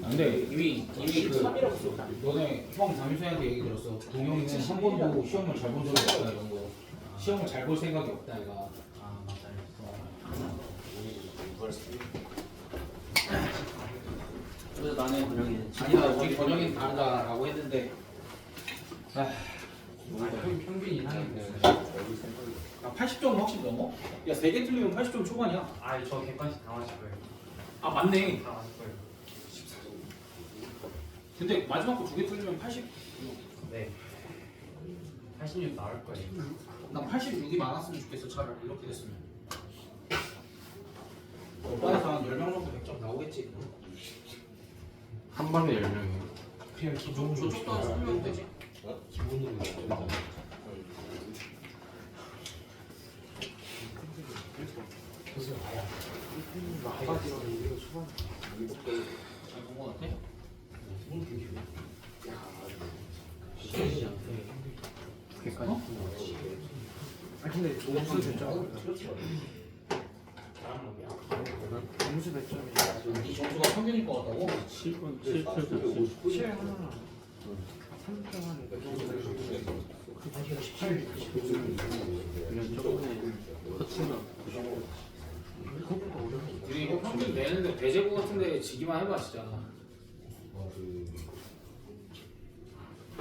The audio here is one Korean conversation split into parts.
근데 이미 그 너네 형 담임선생한테 얘기 들었어. 동영이는 한 번도 시험을 잘 본 적이 없다 이런 거. 시험을 잘 볼 생각이 없다 얘가. 아 맞아요. 그래서 나는 번영이는 아니다 우리 번영이는 다르다라고 했는데 평균 이상인데. 아 80점은 확실히 넘어? 야 3개 틀리면 80점 초반이야. 아저 객관식 다 맞을 거예요. 아 맞네. 다 맞을 거예요. 근데 마지막 거 2개 틀리면 80. 네. 86 나올 거예요. 난 86이 많았으면 좋겠어 차라리 이렇게 됐으면. 오빠에서 한 10명 정도 100점 나오겠지. 한 번에 10명이요. 그냥 기본 저쪽도 한 20명 되지? 기본으로 나옵니다. 잘본거 같아? 어? 아 근데 점수 됐죠? 잘한 놈이야. 점수 몇 점이야? 이 점수가 평균일 것 같다고? 7분 7 하나 3점 하는 그냥 저번에 커츠나 그거보다 어려워. 우리 이거 평균 내는데 배제고 같은데 지기만 해봐 진짜.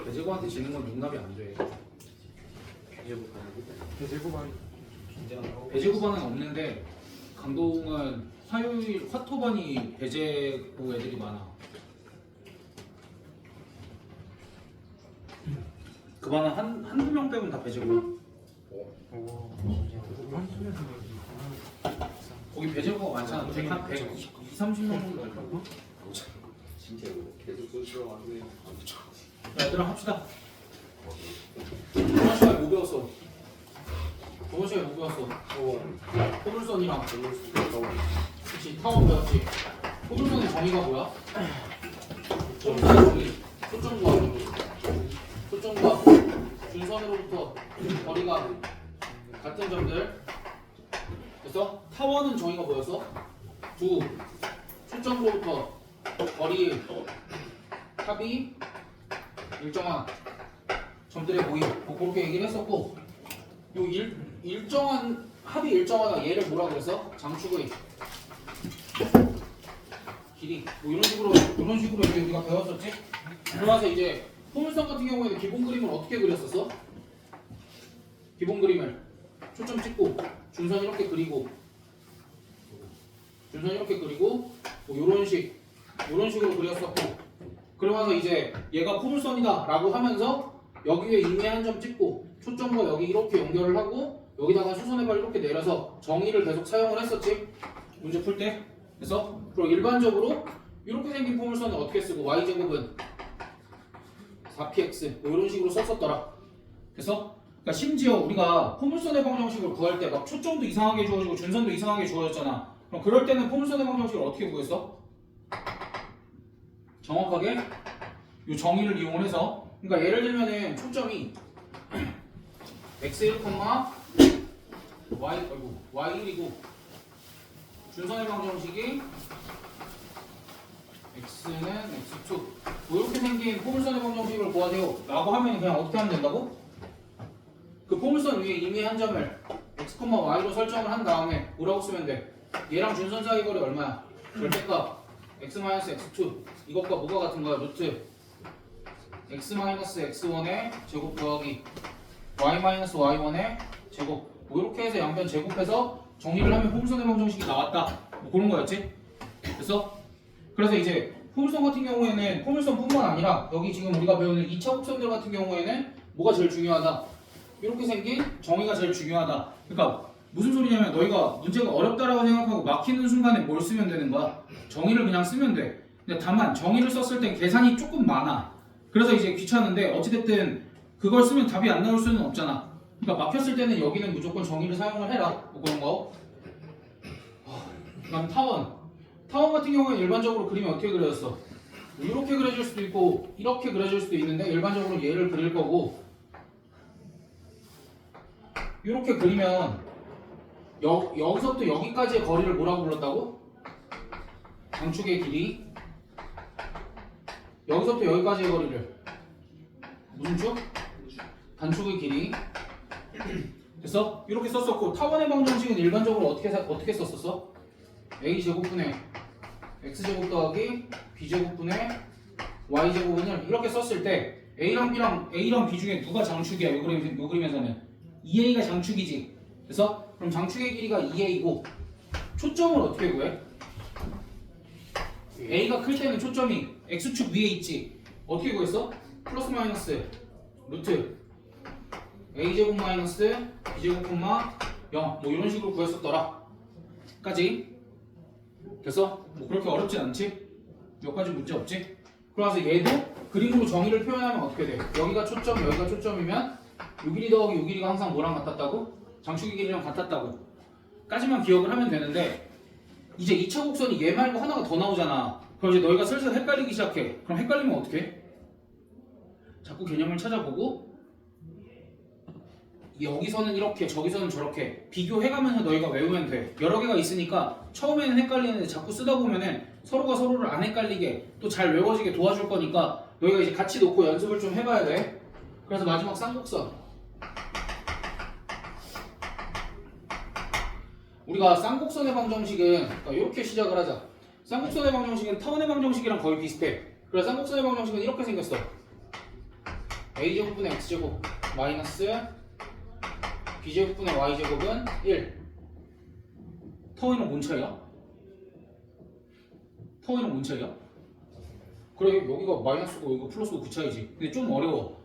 배제고한테 지는 건 용납이 안 돼. 대제고만 배제고반은 없는데 강동은 화요일 화토반이 배제고 애들이 많아. 그 반은 한두 명 빼면 다 배제고. 거기 배제고가 많잖아. 120, 30명 정도 될 거고. 진짜로 계속 쏠쏠 하네. 얘들아 합시다. 저번 시간에 뭐 배웠어? 저번 시간에 뭐 배웠어? 포물선이랑 그치 타원 배웠지? 포물선의 정의가 뭐야? 포물선의 정의 초점과 준선으로부터 거리가 같은 점들. 그래서 타원은 정의가 뭐였어? 두 초점으로부터 거리 합이 일정한 점들의 모임 뭐 그렇게 얘기를 했었고, 요 일정한 합이 일정하다 얘를 뭐라 그랬어? 장축의 길이 뭐 이런 식으로 이제 우리가 배웠었지. 그러면서 이제 포물선 같은 경우에는 기본 그림을 어떻게 그렸었어? 기본 그림을 초점 찍고 준선 이렇게 그리고 뭐 요런 식으로 그렸었고, 그러면서 이제 얘가 포물선이다 라고 하면서 여기에 임의 한 점 찍고 초점과 여기 이렇게 연결을 하고 여기다가 수선의 발 이렇게 내려서 정의를 계속 사용을 했었지 문제 풀 때. 그래서 그리고 일반적으로 이렇게 생긴 포물선은 어떻게 쓰고 y제곱은 4px 뭐 이런 식으로 썼었더라. 그래서 그러니까 심지어 우리가 포물선의 방정식을 구할 때 막 초점도 이상하게 주어지고 준선도 이상하게 주어졌잖아. 그럼 그럴 때는 포물선의 방정식을 어떻게 구했어? 정확하게 이 정의를 이용해서, 그러니까 예를 들면은 초점이 x1, y1이고 준선의 방정식이 x는 x2 뭐 이렇게 생긴 포물선의 방정식을 구하세요 라고 하면 그냥 어떻게 하면 된다고? 그 포물선 위에 임의 한 점을 x, y로 설정을 한 다음에 뭐라고 쓰면 돼? 얘랑 준선 사이 거리 얼마야? 절대값 x-x2 이것과 뭐가 같은 거야? 루트 x-x1의 제곱 더하기 y-y1의 제곱 뭐 이렇게 해서 양변 제곱해서 정리를 하면 포물선의 방정식이 나왔다 뭐 그런 거였지. 그래서 이제 포물선 같은 경우에는 포물선뿐만 아니라 여기 지금 우리가 배우는 2차 곡선들 같은 경우에는 뭐가 제일 중요하다? 이렇게 생긴 정의가 제일 중요하다. 그러니까 무슨 소리냐면 너희가 문제가 어렵다라고 생각하고 막히는 순간에 뭘 쓰면 되는 거야? 정의를 그냥 쓰면 돼. 근데 다만 정의를 썼을 땐 계산이 조금 많아. 그래서 이제 귀찮은데 어찌됐든 그걸 쓰면 답이 안 나올 수는 없잖아. 그러니까 막혔을 때는 여기는 무조건 정의를 사용을 해라. 뭐 그런 거. 그다음 타원 같은 경우는 일반적으로 그림이 어떻게 그려졌어? 이렇게 그려질 수도 있고 이렇게 그려질 수도 있는데 일반적으로 얘를 그릴 거고, 이렇게 그리면 여기서부터 여기까지의 거리를 뭐라고 불렀다고? 장축의 길이 여기서부터 여기까지의 거리를 무슨 축? 단축의 길이. 됐어? 이렇게 썼었고 타원의 방정식은 일반적으로 어떻게 썼었어? a 제곱분의 x 제곱 더하기 b 제곱분의 y 제곱분을 이렇게 썼을 때 A랑 B 중에 누가 장축이야? 요 그림에서는 2A가 장축이지. 그래서 그럼 장축의 길이가 2A고 초점을 어떻게 구해? A가 클 때는 초점이 X축 위에 있지. 어떻게 구했어? 플러스 마이너스 루트 A제곱 마이너스 B제곱 콤마 0 뭐 이런 식으로 구했었더라 까지. 됐어? 뭐 그렇게 어렵진 않지? 몇 가지 문제 없지? 그래서 얘도 그림으로 정의를 표현하면 어떻게 돼? 여기가 초점, 여기가 초점이면 요 길이 더하기 요 길이가 항상 뭐랑 같았다고? 장축의 길이랑 같았다고 까지만 기억을 하면 되는데 이제 2차 곡선이 얘 말고 하나가 더 나오잖아. 그럼 이제 너희가 슬슬 헷갈리기 시작해. 그럼 헷갈리면 어떻게 해? 자꾸 개념을 찾아보고 여기서는 이렇게 저기서는 저렇게 비교해가면서 너희가 외우면 돼. 여러 개가 있으니까 처음에는 헷갈리는데 자꾸 쓰다 보면은 서로가 서로를 안 헷갈리게 또 잘 외워지게 도와줄 거니까 너희가 이제 같이 놓고 연습을 좀 해봐야 돼. 그래서 마지막 쌍곡선. 우리가 쌍곡선의 방정식은 그러니까 이렇게 시작을 하자. 쌍곡선의 방정식은 타원의 방정식이랑 거의 비슷해. 그래서 쌍곡선의 방정식은 이렇게 생겼어. a제곱분의 x제곱 마이너스 b제곱분의 y제곱은 1. 터이는 뭔 차이야? 터이는 뭔 차이야? 그래 여기가 마이너스고 여기가 플러스고 그 차이지. 근데 좀 어려워.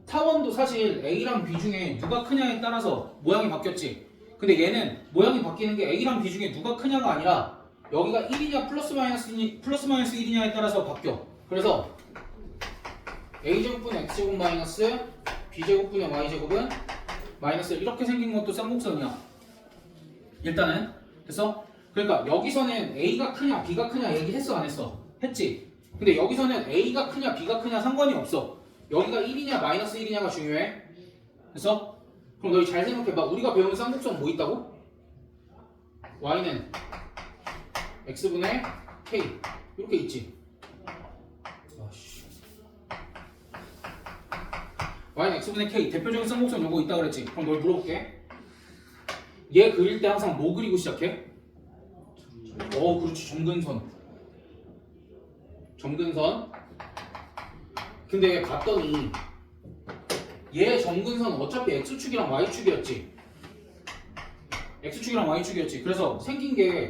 타원도 사실 A랑 B 중에 누가 크냐에 따라서 모양이 바뀌었지. 근데 얘는 모양이 바뀌는 게 A랑 B 중에 누가 크냐가 아니라 여기가 1이냐 플러스 마이너스 1이냐에 따라서 바뀌어. 그래서 A제곱분의 X제곱 마이너스 B제곱분의 Y제곱은 마이너스 이렇게 생긴 것도 쌍곡선이야. 일단은 됐어? 그러니까 여기서는 A가 크냐 B가 크냐 얘기했어 안 했어? 했지. 근데 여기서는 A가 크냐 B가 크냐 상관이 없어. 여기가 1이냐 마이너스 1이냐가 중요해. 됐어? 그럼 너희 잘 생각해봐. 우리가 배운 쌍곡선 뭐 있다고? Y는 X분의 K 이렇게 있지. Y는 X분의 K 대표적인 쌍곡선 요거 있다 그랬지. 그럼 너희 물어볼게. 얘 그릴 때 항상 뭐 그리고 시작해? 그렇지. 점근선. 근데 봤더니 얘 점근선은 어차피 X축이랑 Y축이었지. X축이랑 Y축이었지. 그래서 생긴 게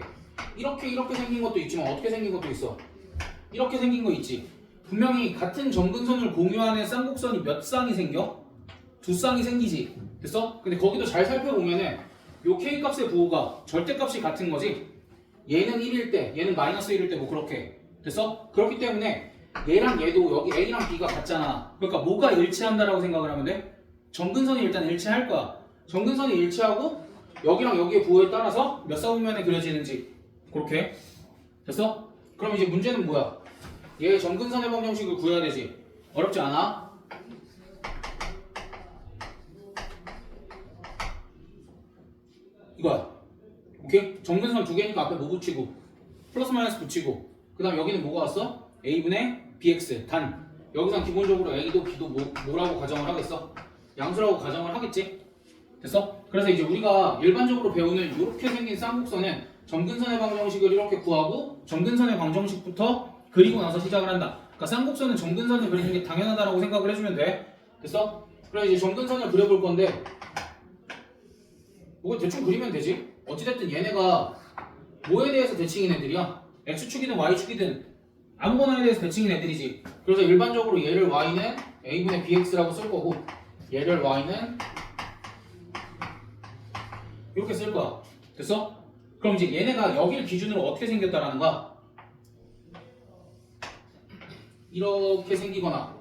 이렇게 생긴 것도 있지만 어떻게 생긴 것도 있어. 이렇게 생긴 거 있지. 분명히 같은 점근선을 공유하는 쌍곡선이 몇 쌍이 생겨? 2쌍이 생기지. 됐어? 근데 거기도 잘 살펴보면은 요 K값의 부호가 절대값이 같은 거지. 얘는 1일 때, 얘는 마이너스 1일 때 뭐 그렇게. 됐어? 그렇기 때문에 얘랑 얘도 여기 A랑 B가 같잖아. 그러니까 뭐가 일치한다라고 생각을 하면 돼? 점근선이 일단 일치할 거야. 점근선이 일치하고 여기랑 여기의 부호에 따라서 몇 사분면에 그려지는지 그렇게. 됐어? 그럼 이제 문제는 뭐야? 얘 점근선의 방정식을 구해야 되지. 어렵지 않아? 이거야. 오케이? 점근선 두 개니까 앞에 뭐 붙이고 플러스 마이너스 붙이고 그 다음 여기는 뭐가 왔어? A분의 BX 단. 여기선 기본적으로 A도 B도 뭐라고 가정을 하겠어? 양수라고 가정을 하겠지? 됐어? 그래서 이제 우리가 일반적으로 배우는 이렇게 생긴 쌍곡선은 점근선의 방정식을 이렇게 구하고 점근선의 방정식부터 그리고 나서 시작을 한다. 그러니까 쌍곡선은 점근선을 그리는 게 당연하다라고 생각을 해주면 돼. 됐어? 그럼 이제 점근선을 그려볼 건데 뭐 대충 그리면 되지. 어찌됐든 얘네가 뭐에 대해서 대칭인 애들이야? X축이든 Y축이든 아무거나에 대해서 대칭인 애들이지. 그래서 일반적으로 얘를 Y는 A분의 BX라고 쓸 거고 얘를 Y는 이렇게 쓸 거야. 됐어? 그럼 이제 얘네가 여기를 기준으로 어떻게 생겼다라는 거야? 이렇게 생기거나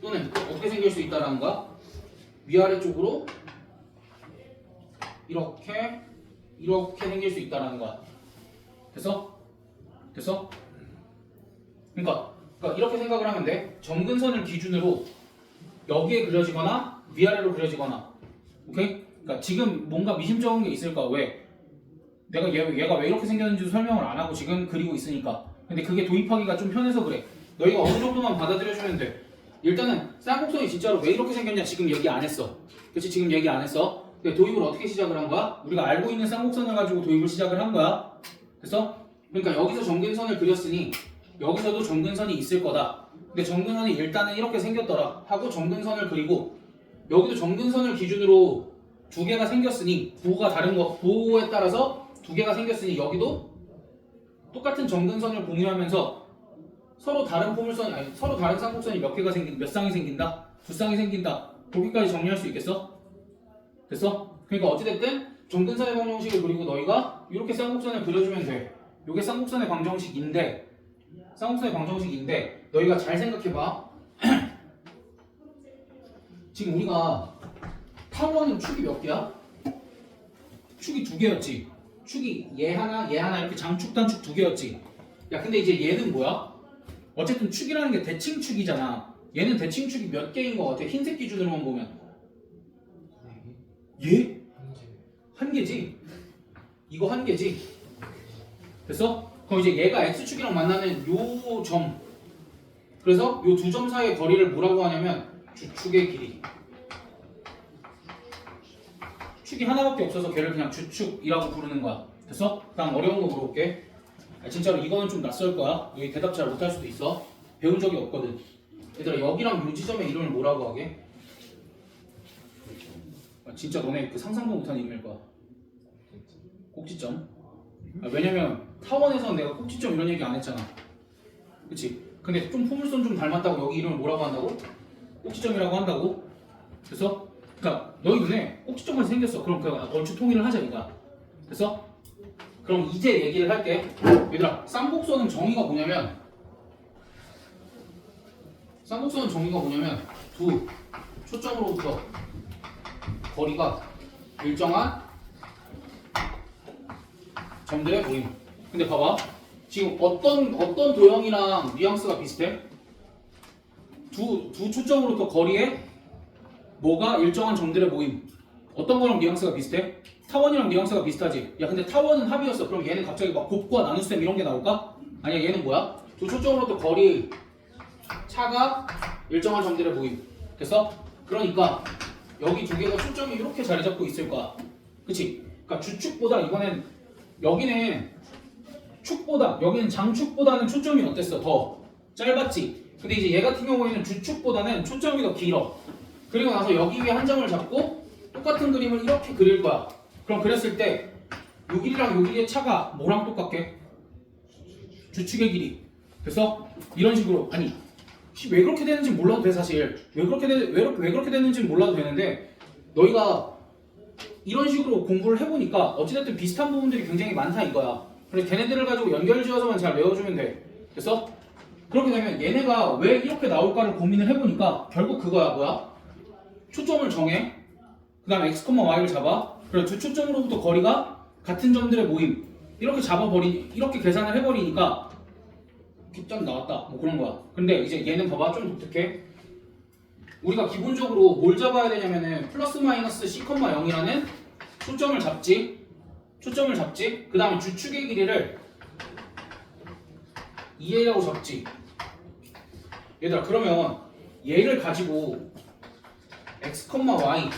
또는 어떻게 생길 수 있다라는 거야? 위아래쪽으로 이렇게 생길 수 있다라는 거야. 됐어? 됐어? 그러니까 이렇게 생각을 하면 돼. 점근선을 기준으로 여기에 그려지거나 위아래로 그려지거나. 오케이? 그러니까 지금 뭔가 미심쩍은 게 있을까? 왜? 내가 얘가 왜 이렇게 생겼는지도 설명을 안 하고 지금 그리고 있으니까. 근데 그게 도입하기가 좀 편해서 그래. 너희가 어느 정도만 받아들여주면 돼. 일단은 쌍곡선이 진짜로 왜 이렇게 생겼냐 지금 얘기 안 했어. 그치? 지금 얘기 안 했어. 근데 도입을 어떻게 시작을 한 거야? 우리가 알고 있는 쌍곡선을 가지고 도입을 시작을 한 거야. 그래서 그러니까 여기서 정근선을 그렸으니 여기서도 정근선이 있을 거다. 근데 정근선이 일단은 이렇게 생겼더라 하고 정근선을 그리고 여기도 정근선을 기준으로 두 개가 생겼으니 부호가 다른 거 부호에 따라서 두 개가 생겼으니 여기도 똑같은 정근선을 공유하면서 서로 다른 포물선이 아니 서로 다른 쌍곡선이 몇 개가 생긴 몇 쌍이 생긴다? 두 쌍이 생긴다. 거기까지 정리할 수 있겠어? 됐어? 그러니까 어찌됐든 정근선의 방정식을 그리고 너희가 이렇게 쌍곡선을 그려주면 돼. 이게 쌍곡선의 방정식인데 너희가 잘 생각해봐. 지금 우리가 타원은 축이 몇 개야? 축이 두 개였지. 축이 얘 하나 이렇게 장축 단축 두 개였지. 야 근데 이제 얘는 뭐야? 어쨌든 축이라는 게 대칭축이잖아. 얘는 대칭축이 몇 개인 것 같아? 흰색 기준으로만 보면 얘? 한 개지? 이거 한 개지? 됐어? 그럼 이제 얘가 x축이랑 만나는 요 점 그래서 요 두 점 사이의 거리를 뭐라고 하냐면 주축의 길이 축이 하나밖에 없어서 걔를 그냥 주축이라고 부르는 거야. 됐어? 다음 어려운 거 물어볼게. 진짜로 이거는 좀 낯설 거야. 여기 대답 잘 못할 수도 있어. 배운 적이 없거든. 얘들아 여기랑 요 지점의 이름을 뭐라고 하게? 진짜 너네 그 상상도 못한 이름일 거야. 꼭지점. 왜냐면 타원에서는 내가 꼭지점 이런 얘기 안 했잖아. 그치? 근데 좀 포물선 좀 닮았다고 여기 이름을 뭐라고 한다고? 꼭지점이라고 한다고? 그래서 그러니까 너희 눈에 꼭지점까지 생겼어. 그럼 그 얼추 통일을 하자 이거야. 됐어? 그럼 이제 얘기를 할게. 얘들아 쌍곡선은 정의가 뭐냐면 두 초점으로부터 거리가 일정한 점들의 모임. 근데 봐봐. 지금 어떤 도형이랑 뉘앙스가 비슷해? 두 초점으로부터 거리에 뭐가 일정한 점들의 모임. 어떤 거랑 뉘앙스가 비슷해? 타원이랑 뉘앙스가 비슷하지. 야 근데 타원은 합이었어. 그럼 얘는 갑자기 막 곱과 나눗셈 이런 게 나올까? 아니야 얘는 뭐야? 두 초점으로부터 거리 차가 일정한 점들의 모임. 됐어? 그러니까 여기 두 개가 초점이 이렇게 자리 잡고 있을 거야. 그치? 그러니까 주축보다 이번엔 여기는 축보다 여기는 장축보다는 초점이 어땠어? 더 짧았지? 근데 이제 얘 같은 경우에는 주축보다는 초점이 더 길어. 그리고 나서 여기 위에 한 점을 잡고 똑같은 그림을 이렇게 그릴 거야. 그럼 그렸을 때 요 길이랑 요 길이의 차가 뭐랑 똑같게? 주축의 길이. 그래서 이런 식으로 아니 왜 그렇게 되는지 몰라도 돼 사실. 왜 그렇게 되는지 몰라도 되는데 너희가 이런 식으로 공부를 해보니까 어찌됐든 비슷한 부분들이 굉장히 많다 이거야. 그래서 걔네들을 가지고 연결지어서만 잘 외워주면 돼. 됐어? 그렇게 되면 얘네가 왜 이렇게 나올까를 고민을 해보니까 결국 그거야 뭐야? 초점을 정해. 그 다음에 x, y를 잡아. 그리고 두 초점으로부터 거리가 같은 점들의 모임. 이렇게 이렇게 계산을 해버리니까 점 나왔다. 뭐 그런 거야. 근데 이제 얘는 봐봐 좀 독특해. 우리가 기본적으로 뭘 잡아야 되냐면은 플러스 마이너스 c, 0이라는 초점을 잡지. 그 다음에 주축의 길이를 2a라고 잡지. 얘들아 그러면 얘를 가지고 x, y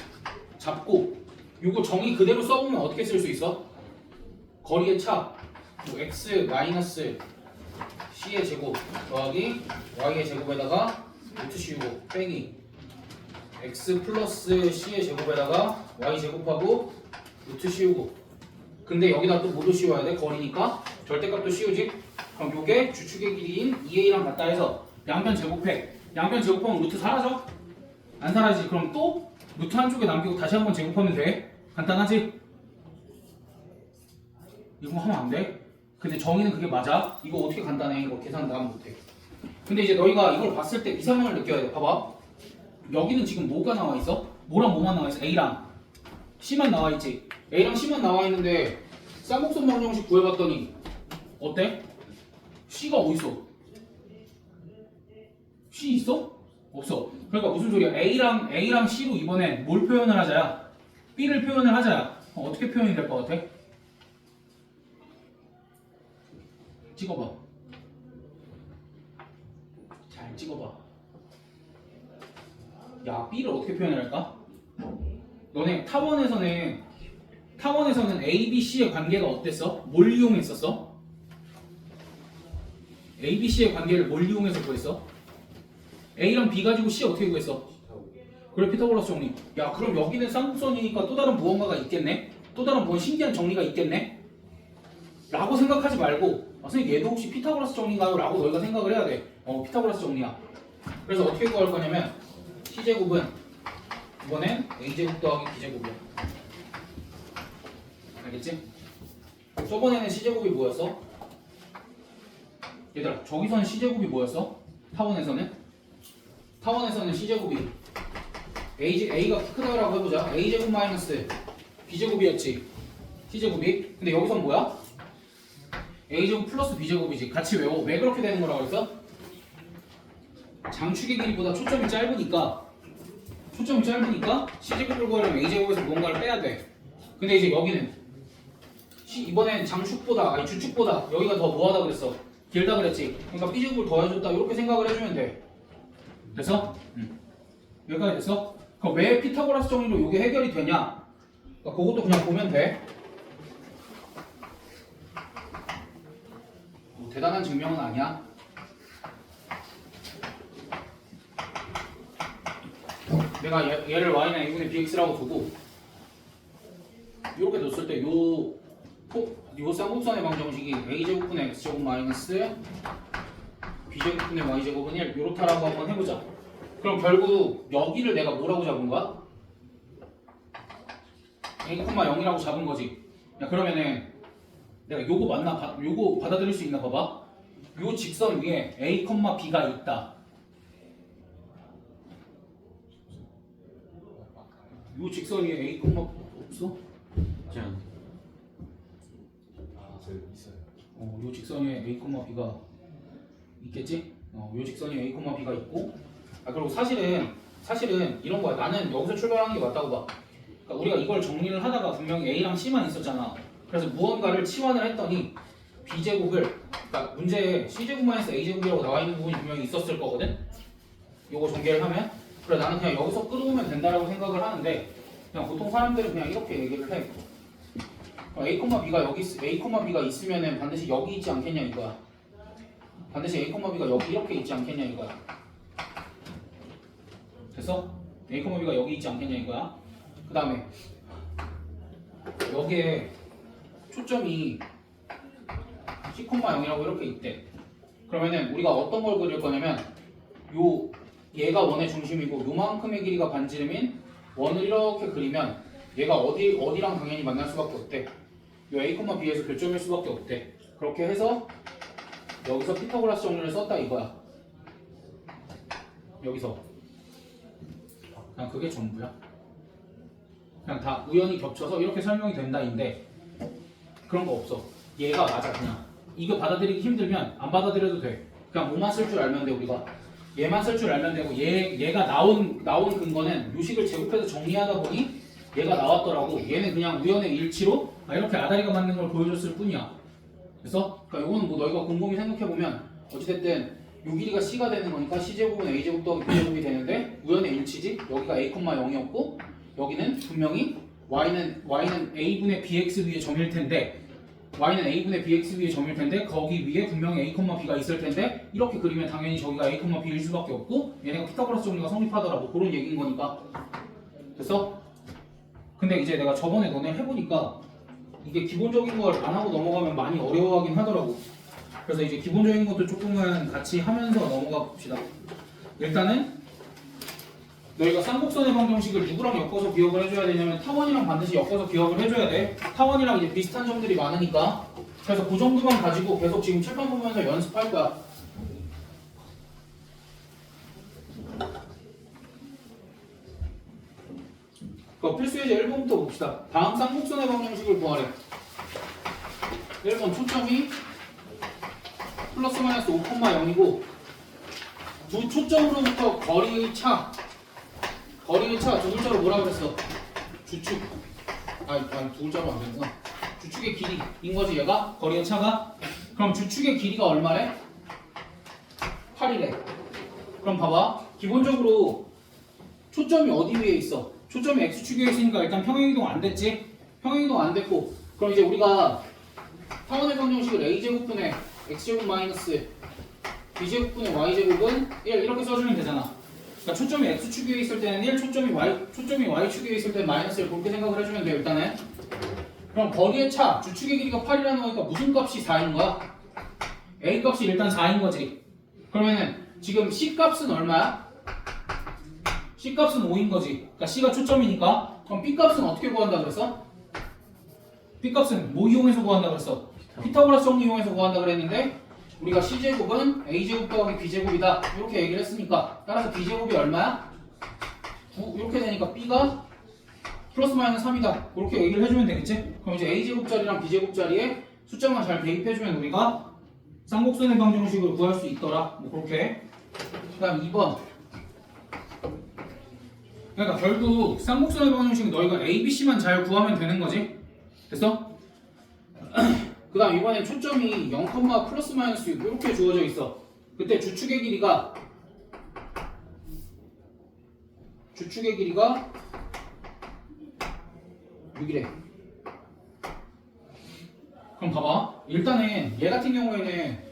잡고 이거 정의 그대로 써보면 어떻게 쓸 수 있어? 거리의 차 뭐 x 마이너스 c의 제곱 더하기 y의 제곱에다가 루트 씌우고 빼기 x 플러스 c의 제곱에다가 y 제곱하고 루트 씌우고. 근데 여기다 또 뭐도 씌워야 돼? 거리니까 절대값도 씌우지. 그럼 요게 주축의 길이인 2a랑 같다 해서 양변 제곱해. 양변 제곱하면 루트 사라져? 안 사라지지. 그럼 또 루트 한쪽에 남기고 다시 한번 제곱하면 돼. 간단하지? 이거 하면 안 돼? 근데 정의는 그게 맞아? 이거 어떻게 간단해? 이거 계산 나면 못해. 근데 이제 너희가 이걸 봤을 때 이상형을 느껴야 돼. 봐봐. 여기는 지금 뭐가 나와 있어? 뭐랑 뭐만 나와 있어? A랑 C만 나와 있지. A랑 C만 나와 있는데 쌍곡선 방정식 구해봤더니 어때? C가 어디 있어? C 있어? 없어. 그러니까 무슨 소리야? A랑 C로 이번엔 뭘 표현을 하자야? B를 표현을 하자야. 어떻게 표현이 될 것 같아? 찍어봐. 찍어봐. 야, B를 어떻게 표현을 할까? 너네 타원에서는 A, B, C의 관계가 어땠어? 뭘 이용했었어? A, B, C의 관계를 뭘 이용해서 구했어? A랑 B 가지고 C 어떻게 구했어? 그래, 피타고라스 정리. 야, 그럼 여기는 쌍곡선이니까 또 다른 무언가가 있겠네? 또 다른 뭔 신기한 정리가 있겠네? 라고 생각하지 말고 선생님 얘도 혹시 피타고라스 정리인가요? 라고 너희가 생각을 해야 돼. 피타고라스 정리야. 그래서 어떻게 구할 거냐면 C제곱은 이번엔 A제곱 더하기 B제곱이야. 알겠지? 저번에는 C제곱이 뭐였어? 얘들아, 저기서는 C제곱이 뭐였어? 타원에서는 C제곱이 A가 키 크다고 해보자. A제곱 마이너스 B제곱이었지. C제곱이. 근데 여기선 뭐야? A제곱 플러스 B제곱이지. 같이 외워. 왜 그렇게 되는 거라고 했어? 장축의 길이보다 초점이 짧으니까 C제곱을 구하려면 A제곱에서 무언가를 빼야 돼. 근데 이제 여기는 이번엔 주축보다 여기가 더 뭐하다 그랬어? 길다 그랬지. 그러니까 B제곱을 더해줬다 이렇게 생각을 해주면 돼. 됐어? 여기까지 됐어? 그럼 왜 피타고라스 정리로 이게 해결이 되냐? 그러니까 그것도 그냥 보면 돼. 뭐 대단한 증명은 아니야. 내가 얘를 y는 a분의 bx라고 두고 이렇게 뒀을 때 요 쌍곡선의 방정식이 a제곱분의 x제곱 마이너스 b제곱분의 y제곱은 1 이렇게 하라고 한번 해보자. 그럼 결국 여기를 내가 뭐라고 잡은 거야? a, 0이라고 잡은 거지. 야, 그러면은 내가 요거 받아들일 수 있나 봐봐. 요 직선 위에 a, b가 있다. 요 직선 위에 a, 없어? 자, 저 있어요. 요 직선 위에 a, b가 있겠지? 요 직선이 a, b가 있고. 그리고 사실은 이런 거야. 나는 여기서 출발하는 게 맞다고 봐. 그러니까 우리가 이걸 정리를 하다가 분명히 a랑 c만 있었잖아. 그래서 무언가를 치환을 했더니 b제곱을, 그러니까 문제에 c제곱-a제곱이라고 나와 있는 부분이 분명히 있었을 거거든. 요거 전개를 하면. 그래, 나는 그냥 여기서 끌어오면 된다라고 생각을 하는데 그냥 보통 사람들은 그냥 이렇게 얘기를 해. A,B가 있으면은 반드시 여기 있지 않겠냐 이거야. 반드시 A,B가 여기 이렇게 있지 않겠냐 이거야. 됐어? A,B가 여기 있지 않겠냐 이거야. 그 다음에 여기에 초점이 C,0이라고 이렇게 있대. 그러면은 우리가 어떤 걸 그릴 거냐면 얘가 원의 중심이고 요만큼의 길이가 반지름인 원을 이렇게 그리면 얘가 어디랑 당연히 만날 수밖에 없대. 요 A, B에서 교점일 수밖에 없대. 그렇게 해서 여기서 피타고라스 정리를 썼다 이거야. 여기서 그냥 그게 전부야. 그냥 다 우연히 겹쳐서 이렇게 설명이 된다인데 그런 거 없어. 얘가 맞아. 그냥 이거 받아들이기 힘들면 안 받아들여도 돼. 그냥 뭐만 쓸 줄 알면 돼. 우리가 얘만 쓸 줄 알면 되고 얘가 나온 근거는 요식을 제곱해서 정리하다 보니 얘가 나왔더라고. 얘는 그냥 우연의 일치로 이렇게 아다리가 맞는 걸 보여줬을 뿐이야. 그래서 그러니까 이거는 뭐 너희가 곰곰이 생각해보면 어찌됐든 요 길이가 c가 되는 거니까 c제곱은 a제곱 더하기 b제곱이 되는데 우연의 일치지. 여기가 a, 0이었고 여기는 분명히 y는 a분의 bx 위에 점일 텐데 거기 위에 분명히 a, b가 있을 텐데 이렇게 그리면 당연히 저기가 a, b일 수밖에 없고 얘네가 피타고라스 정리가 성립하더라고. 그런 얘기인 거니까. 됐어? 근데 이제 내가 저번에 너네 해보니까 이게 기본적인 걸 안 하고 넘어가면 많이 어려워하긴 하더라고. 그래서 이제 기본적인 것도 조금은 같이 하면서 넘어가 봅시다. 일단은 너희가 쌍곡선의 방정식을 누구랑 엮어서 기억을 해줘야 되냐면 타원이랑 반드시 엮어서 기억을 해줘야 돼. 타원이랑 이제 비슷한 점들이 많으니까. 그래서 그 정도만 가지고 계속 지금 칠판 보면서 연습할 거야. 필수 예제 1번부터 봅시다. 다음 쌍곡선의 방정식을 구하래. 1번 초점이 플러스 마이너스 5,0이고 두 초점으로부터 거리의 차 두 글자로 뭐라 그랬어? 주축. 아니 두 글자로 안 되는구나. 주축의 길이인 거지 얘가? 거리의 차가? 그럼 주축의 길이가 얼마래? 8이래. 그럼 봐봐. 기본적으로 초점이 어디 위에 있어? 초점이 x축 위에 있으니까 일단 평행이동 안 됐지? 평행이동 안 됐고 그럼 이제 우리가 타원의 방정식을 a제곱분의 x제곱 마이너스 b제곱분의 y제곱은 1 이렇게 써주면 되잖아. 그러니까 초점이 x축 위에 있을 때는 1, 초점이 y축 위에 있을 때는 마이너스 1 그렇게 생각을 해주면 돼요 일단은. 그럼 거리의 차, 주축의 길이가 8이라는 거니까 무슨 값이 4인 거야? a 값이 일단 4인 거지. 그러면은 지금 c 값은 얼마야? c 값은 5인 거지. 그러니까 c가 초점이니까. 그럼 b 값은 어떻게 구한다 그랬어? b 값은 뭐 이용해서 구한다 그랬어? 피타고라스 정리 이용해서 구한다 그랬는데 우리가 c제곱은 a제곱 더하기 b제곱이다 이렇게 얘기를 했으니까 따라서 b제곱이 얼마야? 9 이렇게 되니까 b가 플러스 마이너스 3이다 이렇게 얘기를 해주면 되겠지? 그럼 이제 a제곱자리랑 b제곱자리에 숫자만 잘 대입해주면 우리가 쌍곡선의 방정식을 구할 수 있더라 뭐 그렇게. 그 다음 2번 그러니까 결국 쌍곡선의 방정식은 너희가 ABC만 잘 구하면 되는 거지? 됐어? 그 다음 이번엔 초점이 0, 플러스 마이너스 6 이렇게 주어져 있어. 그때 주축의 길이가 6이래. 그럼 봐봐. 일단은 얘 같은 경우에는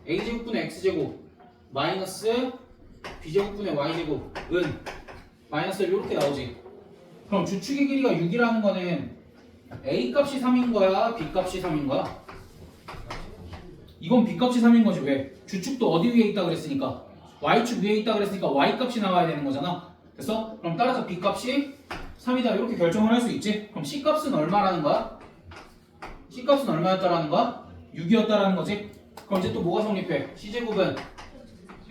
a제곱분의 x제곱 마이너스 b제곱분의 y제곱은 마이너스 1 이렇게 나오지. 그럼 주축의 길이가 6이라는 거는 a 값이 3인 거야? b 값이 3인 거야? 이건 b 값이 3인 거지. 왜? 주축도 어디 위에 있다 그랬으니까 y축 위에 있다 그랬으니까 y 값이 나와야 되는 거잖아. 됐어? 그럼 따라서 b 값이 3이다 이렇게 결정을 할 수 있지. 그럼 c 값은 얼마라는 거야? c 값은 얼마였다라는 거야? 6이었다라는 거지. 그럼 이제 또 뭐가 성립해? c제곱은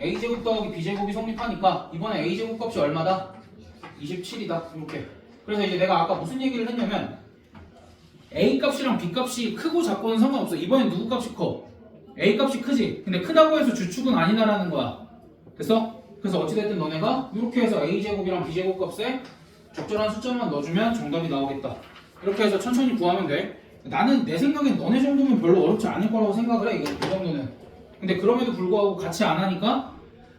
a제곱 더하기 b제곱이 성립하니까 이번에 a제곱 값이 얼마다? 27이다 이렇게. 그래서 이제 내가 아까 무슨 얘기를 했냐면 a 값이랑 b 값이 크고 작고는 상관없어. 이번엔 누구 값이 커? a 값이 크지. 근데 크다고 해서 주축은 아니다라는 거야. 됐어? 그래서 어찌됐든 너네가 이렇게 해서 a제곱이랑 b제곱 값에 적절한 숫자만 넣어주면 정답이 나오겠다. 이렇게 해서 천천히 구하면 돼. 나는 내 생각엔 너네 정도면 별로 어렵지 않을 거라고 생각을 해. 이 정도는. 근데 그럼에도 불구하고 같이 안 하니까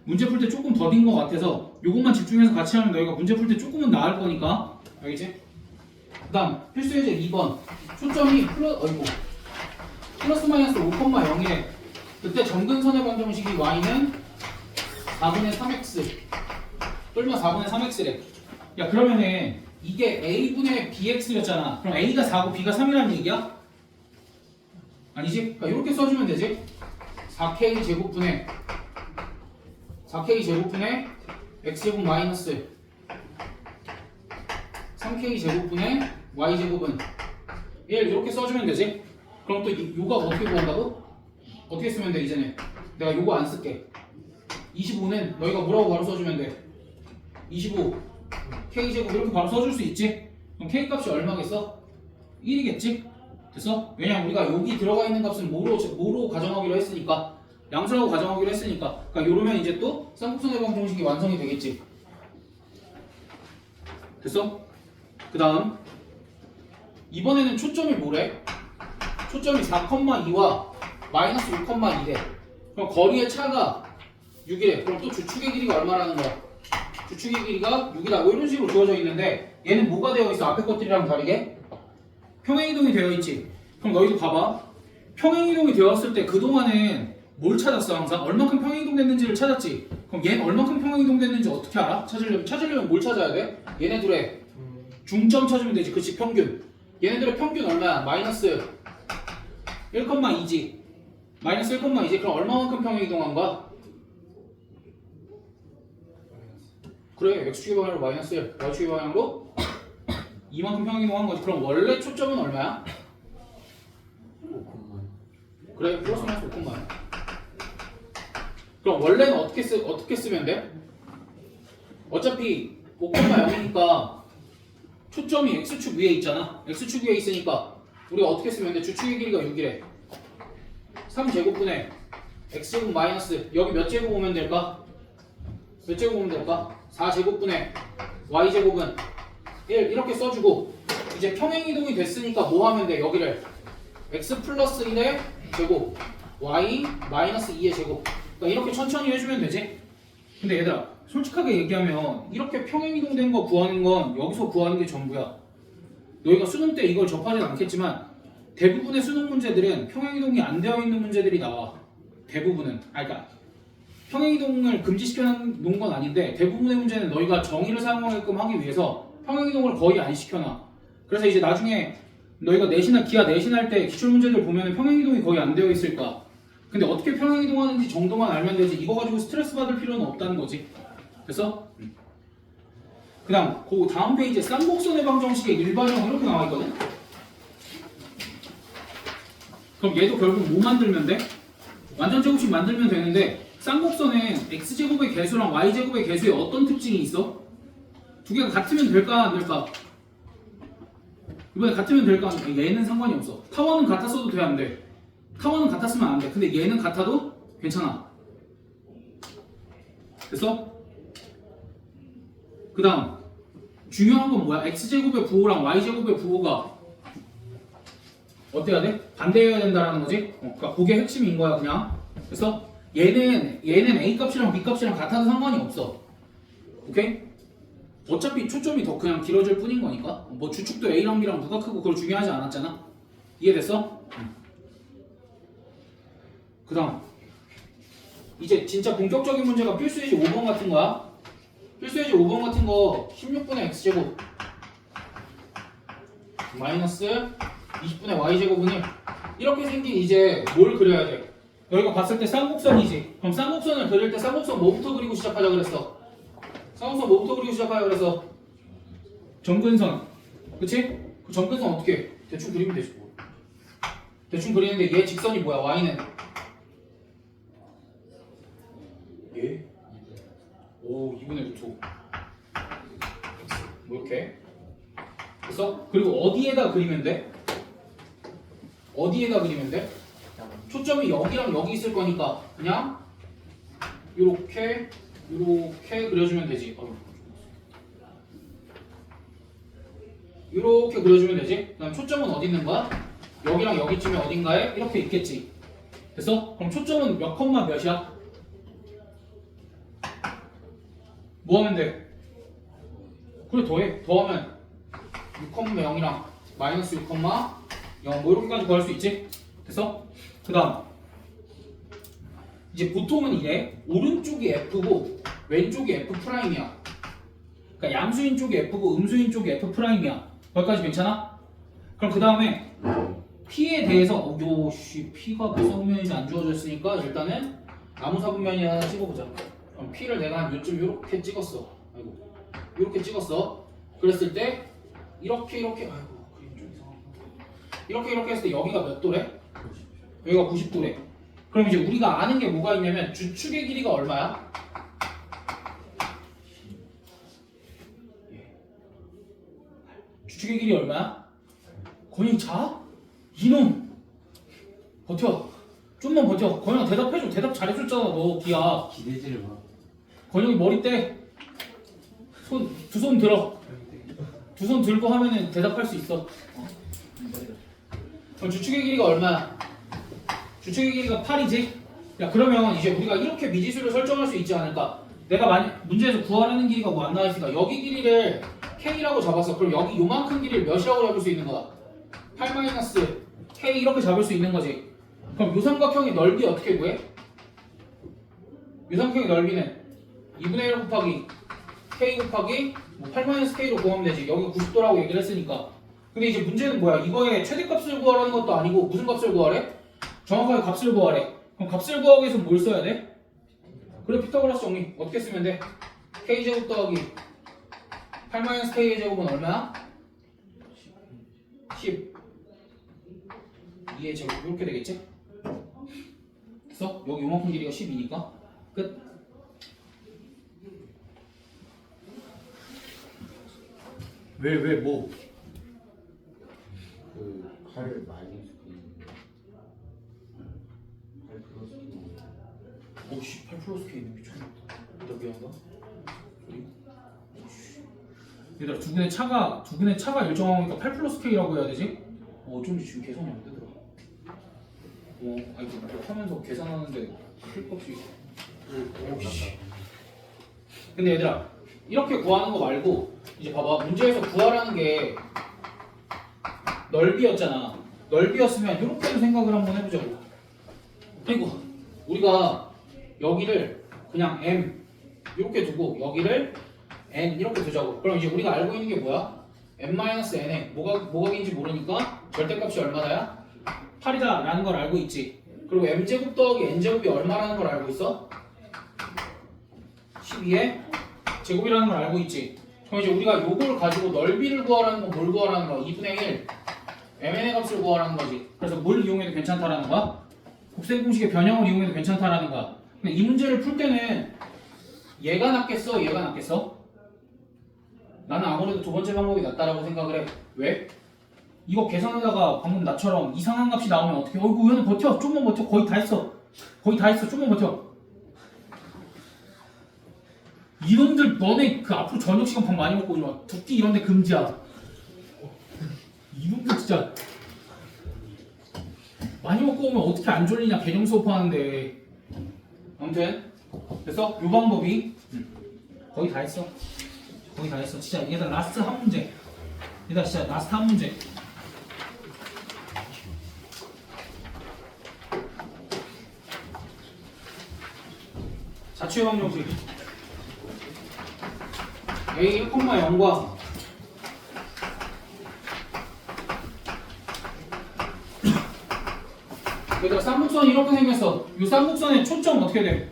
문제 풀 때 조금 더딘 것 같아서 요것만 집중해서 같이 하면 너희가 문제 풀 때 조금은 나을 거니까. 알겠지? 그 다음 필수 예제 2번 초점이 플러스 마이너스 5,0이래. 그때 점근선의 방정식이 y는 4분의 3x 뚫면 4분의 3x래. 야 그러면은 이게 a분의 bx였잖아. 그럼 a가 4고 b가 3이라는 얘기야? 아니지? 그러니까 이렇게 써주면 되지. 4k 제곱분의 x제곱 마이너스 3k 제곱분의 y제곱은 1 이렇게 써주면 되지. 그럼 또 요가 어떻게 구한다고? 어떻게 쓰면 돼 이제는? 내가 요거 안 쓸게. 25는 너희가 뭐라고 바로 써주면 돼? 25 k제곱 이렇게 바로 써줄 수 있지? 그럼 k 값이 얼마겠어? 1이겠지? 됐어? 왜냐면 우리가 여기 들어가 있는 값은 뭐로 가정하기로 했으니까 양수라고 가정하기로 했으니까. 그러니까 요러면 이제 또 쌍곡선의 방정식이 완성이 되겠지. 됐어? 그 다음 이번에는 초점이 뭐래? 초점이 4,2와 마이너스 6,2래. 그럼 거리의 차가 6이래. 그럼 또 주축의 길이가 얼마라는 거야? 주축의 길이가 6이다. 뭐 이런 식으로 주어져 있는데 얘는 뭐가 되어 있어? 앞에 것들이랑 다르게? 평행이동이 되어 있지. 그럼 너희도 봐봐. 평행이동이 되었을 때 그동안은 뭘 찾았어 항상? 얼만큼 평행이동 됐는지를 찾았지. 그럼 얘는 얼만큼 평행이동 됐는지 어떻게 알아? 찾으려면 뭘 찾아야 돼? 얘네들의 중점 찾으면 되지. 그치 평균. 얘네들의 평균 얼마야? 마이너스 1,2지. 마이너스 1,2지. 그럼 얼마만큼 평행이동한 거야? 그래 x축의 방향으로 마이너스 1 y축의 방향으로 이만큼 평행이동한 거지. 그럼 원래 초점은 얼마야? 5,0. 그래 플러스 마이너스 5,0. 그럼 원래는 어떻게 쓰면 돼? 어차피 5,0이니까 초점이 x축 위에 있잖아. x축 위에 있으니까 우리가 어떻게 쓰면 돼? 주축의 길이가 6이래. 3제곱분의 x제곱 마이너스 여기 몇 제곱 오면 될까? 몇 제곱 오면 될까? 4제곱분의 y제곱은 1 이렇게 써주고 이제 평행이동이 됐으니까 뭐 하면 돼? 여기를 x 플러스 1의 제곱 y 마이너스 2의 제곱 그 그러니까 이렇게 천천히 해주면 되지. 근데 얘들아 솔직하게 얘기하면 이렇게 평행이동된 거 구하는 건 여기서 구하는 게 전부야. 너희가 수능 때 이걸 접하진 않겠지만 대부분의 수능 문제들은 평행이동이 안 되어 있는 문제들이 나와. 대부분은. 그러니까 평행이동을 금지시켜 놓은 건 아닌데 대부분의 문제는 너희가 정의를 사용하게끔 하기 위해서 평행이동을 거의 안 시켜놔. 그래서 이제 나중에 너희가 내신할 기하 내신할 때 기출문제들 보면 평행이동이 거의 안 되어 있을까. 근데 어떻게 평행이동하는지 정도만 알면 되지 이거 가지고 스트레스 받을 필요는 없다는 거지. 그래서 그 다음 페이지에 쌍곡선의 방정식의 일반형 이렇게 나와 있거든. 그럼 얘도 결국 뭐 만들면 돼? 완전 제곱식 만들면 되는데 쌍곡선엔 x제곱의 개수랑 y제곱의 개수에 어떤 특징이 있어? 두 개가 같으면 될까 안 될까? 이번에 같으면 될까 안 될까? 얘는 상관이 없어. 타원은 같았어도 돼 안 돼? 타원은 같았으면 안 돼. 근데 얘는 같아도 괜찮아. 됐어? 그 다음 중요한 건 뭐야? x제곱의 부호랑 y제곱의 부호가 어때야 돼? 반대여야 된다라는 거지? 그러니까 그게 핵심인 거야 그냥. 그래서 얘는 a 값이랑 b 값이랑 같아도 상관이 없어. 오케이? 어차피 초점이 더 그냥 길어질 뿐인 거니까. 뭐 주축도 a랑 b랑 누가 크고 그걸 중요하지 않았잖아. 이해됐어? 그 다음 이제 진짜 본격적인 문제가 필수예지 5번 같은 거야. 필수예지 5번 같은 거 16분의 x제곱 마이너스 20분의 y제곱은 이렇게 생긴 이제 뭘 그려야 돼? 여기가 봤을 때 쌍곡선이지. 그럼 쌍곡선을 그릴 때 쌍곡선 뭐부터 그리고 시작하자 그랬어? 쌍곡선 뭐부터 그리고 시작하자 그래서 점근선. 그치? 그 점근선 어떻게 해? 대충 그리면 되지 뭐. 대충 그리는데 얘 직선이 뭐야? y는 얘? 오 2분의 루트 뭐 이렇게. 그래서 그리고 어디에다 그리면 돼? 어디에다 그리면 돼? 초점이 여기랑 여기 있을 거니까 그냥 요렇게 그려주면 되지. 요렇게 그려주면 되지. 그 다음 초점은 어디 있는 거야? 여기랑 여기쯤에 어딘가에 이렇게 있겠지. 됐어? 그럼 초점은 몇 컴마 몇이야? 뭐 하면 돼? 그래 더해. 더하면 6,0이랑 마이너스 6,0 뭐 이렇게까지 구할 수 있지? 됐어? 그 다음 이제 보통은 이래. 오른쪽이 F고 왼쪽이 F'이야. 그러니까 양수인 쪽이 F고 음수인 쪽이 F'이야. 거기까지 괜찮아? 그럼 그 다음에 P에 대해서 P가 무슨 분면인지 안 주어졌으니까 일단은 나무사분면이 하나 찍어보자. 그럼 P를 내가 한 요쯤 이렇게 찍었어. 아이고 이렇게 찍었어. 그랬을 때 이렇게 아이고 그림 좀 이상하다. 이렇게 했을 때 여기가 몇 도래? 여기가 90도래. 그럼 이제 우리가 아는 게 뭐가 있냐면 주축의 길이가 얼마야? 주축의 길이 얼마야? 건영 자? 이놈! 버텨. 좀만 버텨. 건영아 대답해줘. 대답 잘해줬잖아 너 기야. 기대지를 마. 건영이 머리 떼. 두 손 들어. 두 손 들고 하면은 대답할 수 있어. 그럼 주축의 길이가 얼마야? 주축의 길이가 8이지? 야 그러면 이제 우리가 이렇게 미지수를 설정할 수 있지 않을까? 내가 만약 문제에서 구하라는 길이가 뭐 안 나와있으니까 여기 길이를 K라고 잡았어. 그럼 여기 요만큼 길이를 몇이라고 잡을 수 있는 거야? 8-K 이렇게 잡을 수 있는 거지. 그럼 요삼각형의 넓이 어떻게 구해? 요삼각형의 넓이는 2분의 1 곱하기 K 곱하기 8-K로 구하면 되지. 여기 90도라고 얘기를 했으니까. 근데 이제 문제는 뭐야? 이거의 최대값을 구하라는 것도 아니고 무슨 값을 구하래? 정확하게 값을 구하래. 그럼 값을 구하기 위해서 뭘 써야 돼? 그래 피타고라스 정리 어떻게 쓰면 돼? K제곱 더하기 8-K의 제곱은 얼마야? 10 2의 제곱 이렇게 되겠지? 그래서 여기 요만큼 길이가 12니까 끝. 왜 뭐? 그 8 마이너스 8 플러스 오씨 8 플러스 K는 미쳤나? 너 미안하다. 얘들아 두 분의 차가 일정하니까 8 플러스 K라고 해야 되지? 어쩐지 지금 계산이 안 되더라. 아이고 하면서 계산하는데 클 값이 근데 얘들아 이렇게 구하는 거 말고 이제 봐봐 문제에서 구하라는 게 넓이였잖아. 넓이였으면 이렇게도 생각을 한번 해보자고. 그리고 우리가 여기를 그냥 m 이렇게 두고 여기를 n 이렇게 두자고. 그럼 이제 우리가 알고 있는 게 뭐야? m-n에 뭐각인지 모르니까 절대값이 얼마다야? 8이다 라는 걸 알고 있지. 그리고 m제곱 더하기 n제곱이 얼마라는 걸 알고 있어? 12의 제곱이라는 걸 알고 있지. 그럼 이제 우리가 요걸 가지고 넓이를 구하라는 건 뭘 구하라는 거야? 2분의 1 mn의 값을 구하라는 거지. 그래서 뭘 이용해도 괜찮다라는 거야? 곱셈 공식의 변형을 이용해도 괜찮다라는 거야. 근데 이 문제를 풀 때는 얘가 낫겠어? 얘가 낫겠어? 나는 아무래도 두 번째 방법이 낫다라고 생각을 해. 왜? 이거 계산하다가 방금 나처럼 이상한 값이 나오면 어떻게? 어이구 얘는 버텨. 좀만 버텨. 거의 다 했어. 거의 다 했어. 좀만 버텨. 이놈들 너네 그 앞으로 저녁 시간 밥 많이 먹고 오지 마. 두끼 이런 데 금지야. 이놈들 진짜 많이 먹고 오면 어떻게 안 졸리냐 개념 수업하는데. 아무튼 그래서 요 방법이 거의 다 했어. 거의 다 했어. 진짜 얘들 라스트 한 문제. 얘들 진짜 라스트 한 문제. 자취의 방정식 a 1,0과 얘들아 쌍곡선이 이렇게 생겼어. 이 쌍곡선의 초점 어떻게 돼?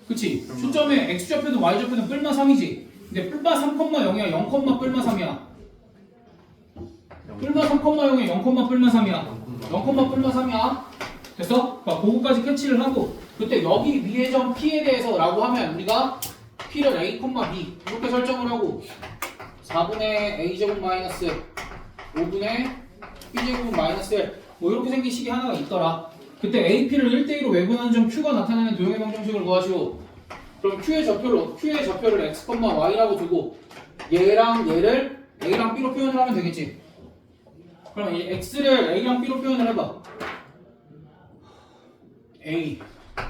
그치? 초점에 x좌표든 y좌표든 뿔마 3이지. 근데 뿔마 3,0이야 0, 뿔마 3이야. 뿔마 3,0에 0, 뿔마 3이야. 0, 뿔마 3이야. 됐어? 그러니까 그거까지 캐치를 하고 그때 여기 위의 점 P에 대해서 라고 하면 우리가 P를 A, B 이렇게 설정을 하고 4분의 A제곱 마이너스 5분의 B제곱 마이너스 1 뭐 이렇게 생긴 식이 하나가 있더라. 그때 AP를 1대2로 외분하는 점 Q가 나타내는 도형의 방정식을 구하시오. 그럼 Q의 좌표를 X, Y라고 두고 얘랑 얘를 A랑 B로 표현을 하면 되겠지. 그럼 이 X를 A랑 B로 표현을 해봐.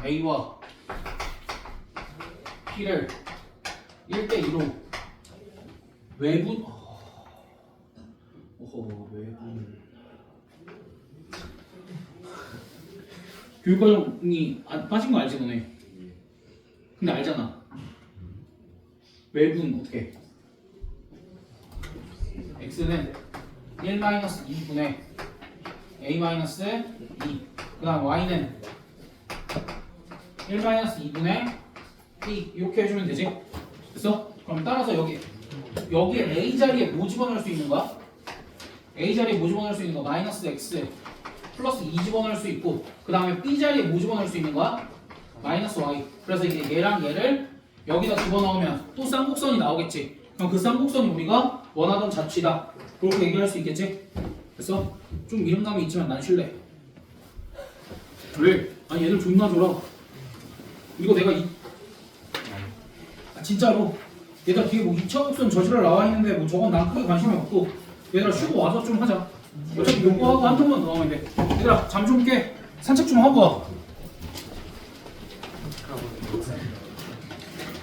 A와 P를 1대2로 외분 외분 교육과정이 빠진 거 알지 너네? 근데 알잖아. 외분 어떻게? X는 1-2분의 A-2 그 다음 Y는 1-2분의 B 이렇게 해주면 되지? 됐어? 그럼 따라서 여기에 A 자리에 뭐 집어넣을 수 있는 거야? A 자리에 뭐 집어넣을 수 있는 거? 마이너스 X 플러스 2 집어넣을 수 있고 그 다음에 B 자리에 뭐 집어넣을 수 있는 거야? 마이너스 Y. 그래서 이제 얘랑 얘를 여기다 집어넣으면 또 쌍곡선이 나오겠지. 그럼 그 쌍곡선이 우리가 원하던 자취다. 그렇게 얘기할 수 있겠지? 됐어? 좀 이름감이 있지만 난 실례. 왜? 아니 얘들 존나 졸아. 이거 내가 진짜로 얘들아 뒤에 뭐 2차 곡선 저지랄 나와 있는데 뭐 저건 난 크게 관심이 없고 얘들아 쉬고 와서 좀 하자. 어차피 요거 하고 한 통만 더 하면 돼. 얘들아 잠 좀 깨. 산책 좀 하고 와.